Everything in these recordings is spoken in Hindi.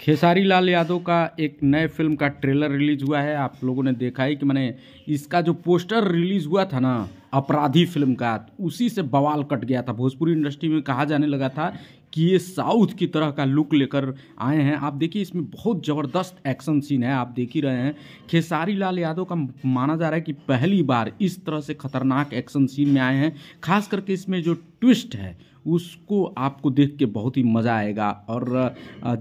खेसारी लाल यादव का एक नए फिल्म का ट्रेलर रिलीज हुआ है। आप लोगों ने देखा ही कि मैंने इसका जो पोस्टर रिलीज हुआ था ना अपराधी फिल्म का, उसी से बवाल कट गया था। भोजपुरी इंडस्ट्री में कहा जाने लगा था कि ये साउथ की तरह का लुक लेकर आए हैं। आप देखिए इसमें बहुत ज़बरदस्त एक्शन सीन है, आप देख ही रहे हैं। खेसारी लाल यादव का माना जा रहा है कि पहली बार इस तरह से खतरनाक एक्शन सीन में आए हैं। खास करके इसमें जो ट्विस्ट है उसको आपको देख के बहुत ही मज़ा आएगा। और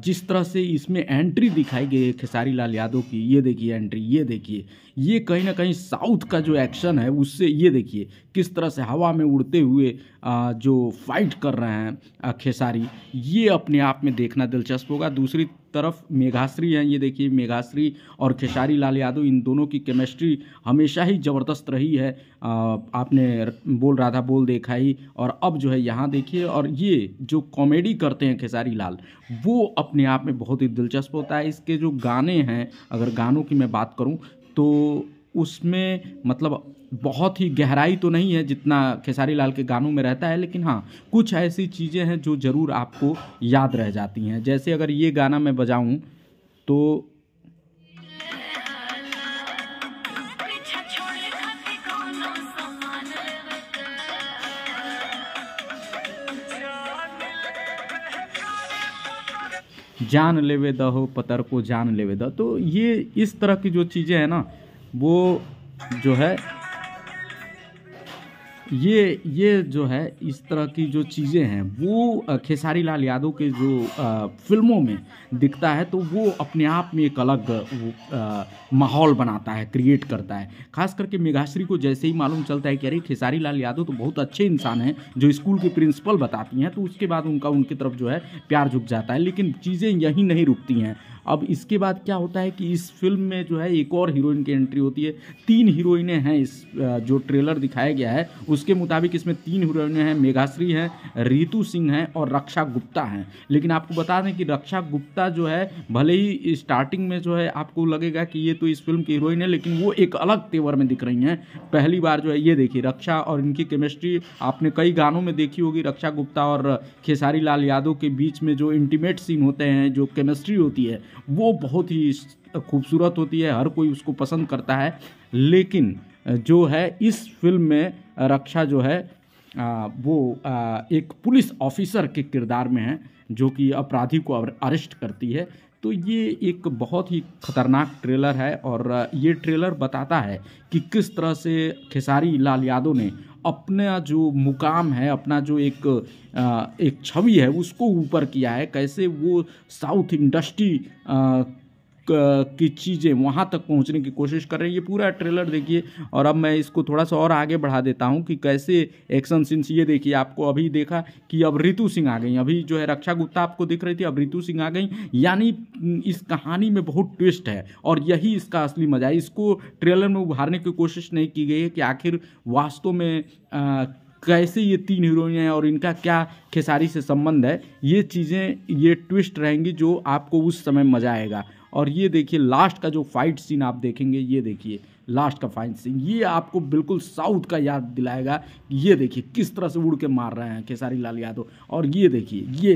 जिस तरह से इसमें एंट्री दिखाई गई है खेसारी लाल यादव की, ये देखिए एंट्री, ये देखिए, ये कहीं ना कहीं साउथ का जो एक्शन है उससे, ये देखिए किस तरह से हवा में उड़ते हुए जो फाइट कर रहे हैं खेसारी, ये अपने आप में देखना दिलचस्प होगा। दूसरी तरफ मेघाश्री हैं, ये देखिए मेघाश्री और खेसारी लाल यादव, इन दोनों की केमिस्ट्री हमेशा ही ज़बरदस्त रही है। आपने बोल राधा बोल देखा ही, और अब जो है यहाँ देखिए। और ये जो कॉमेडी करते हैं खेसारी लाल, वो अपने आप में बहुत ही दिलचस्प होता है। इसके जो गाने हैं, अगर गानों की मैं बात करूँ तो उसमें मतलब बहुत ही गहराई तो नहीं है जितना खेसारी लाल के गानों में रहता है, लेकिन हाँ कुछ ऐसी चीज़ें हैं जो ज़रूर आपको याद रह जाती हैं। जैसे अगर ये गाना मैं बजाऊं तो जान लेवे द हो पतर को जान लेवे द, तो ये इस तरह की जो चीज़ें हैं ना, वो जो है ये जो है इस तरह की जो चीज़ें हैं वो खेसारी लाल यादव के जो फिल्मों में दिखता है, तो वो अपने आप में एक अलग माहौल बनाता है, क्रिएट करता है। खास करके मेघाश्री को जैसे ही मालूम चलता है कि अरे खेसारी लाल यादव तो बहुत अच्छे इंसान हैं, जो स्कूल की प्रिंसिपल बताती हैं, तो उसके बाद उनकी तरफ जो है प्यार झुक जाता है। लेकिन चीज़ें यहीं नहीं रुकती हैं। अब इसके बाद क्या होता है कि इस फिल्म में जो है एक और हीरोइन की एंट्री होती है। 3 हीरोइनें हैं इस जो ट्रेलर दिखाया गया है उसके मुताबिक इसमें 3 हीरोइनें हैं। मेघाश्री हैं, रितु सिंह हैं और रक्षा गुप्ता हैं। लेकिन आपको बता दें कि रक्षा गुप्ता जो है, भले ही स्टार्टिंग में जो है आपको लगेगा कि ये तो इस फिल्म की हीरोइन है, लेकिन वो एक अलग तेवर में दिख रही हैं पहली बार। जो है ये देखिए रक्षा और इनकी केमिस्ट्री आपने कई गानों में देखी होगी। रक्षा गुप्ता और खेसारी लाल यादव के बीच में जो इंटीमेट सीन होते हैं, जो केमिस्ट्री होती है, वो बहुत ही खूबसूरत होती है, हर कोई उसको पसंद करता है। लेकिन जो है इस फिल्म में रक्षा जो है वो एक पुलिस ऑफिसर के किरदार में है, जो कि अपराधी को अरेस्ट करती है। तो ये एक बहुत ही खतरनाक ट्रेलर है, और ये ट्रेलर बताता है कि किस तरह से खेसारी लाल यादव ने अपना जो मुकाम है, अपना जो एक छवि है उसको ऊपर किया है। कैसे वो साउथ इंडस्ट्री की चीज़ें वहाँ तक पहुँचने की कोशिश कर रहे हैं। ये पूरा ट्रेलर देखिए। और अब मैं इसको थोड़ा सा और आगे बढ़ा देता हूँ कि कैसे एक्शन सीन्स, ये देखिए आपको अभी देखा कि अब रितु सिंह आ गई। अभी जो है रक्षा गुप्ता आपको दिख रही थी, अब रितु सिंह आ गई। यानी इस कहानी में बहुत ट्विस्ट है, और यही इसका असली मजा है। इसको ट्रेलर में उभारने की कोशिश नहीं की गई है कि आखिर वास्तव में कैसे ये 3 हीरोइन हैं और इनका क्या खेसारी से संबंध है। ये चीज़ें, ये ट्विस्ट रहेंगी जो आपको उस समय मज़ा आएगा। और ये देखिए लास्ट का जो फाइट सीन आप देखेंगे, ये देखिए लास्ट का फाइट सीन, ये आपको बिल्कुल साउथ का याद दिलाएगा। ये देखिए किस तरह से उड़ के मार रहे हैं खेसारी लाल यादव। और ये देखिए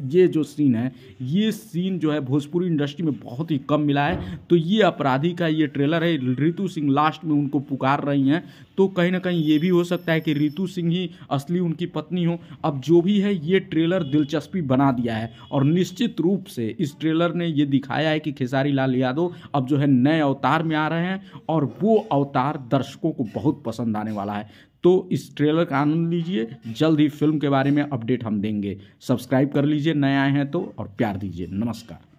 ये जो सीन है, ये सीन जो है भोजपुरी इंडस्ट्री में बहुत ही कम मिला है। तो ये अपराधी का ये ट्रेलर है। रितु सिंह लास्ट में उनको पुकार रही हैं, तो कहीं ना कहीं ये भी हो सकता है कि रितु सिंह ही असली उनकी पत्नी हो। अब जो भी है, ये ट्रेलर दिलचस्पी बना दिया है, और निश्चित रूप से इस ट्रेलर ने ये दिखाया है कि खेसारी लाल यादव अब जो है नए अवतार में आ रहे हैं, और वो अवतार दर्शकों को बहुत पसंद आने वाला है। तो इस ट्रेलर का आनंद लीजिए। जल्द ही फिल्म के बारे में अपडेट हम देंगे। सब्सक्राइब कर लीजिए नए आए हैं तो, और प्यार दीजिए। नमस्कार।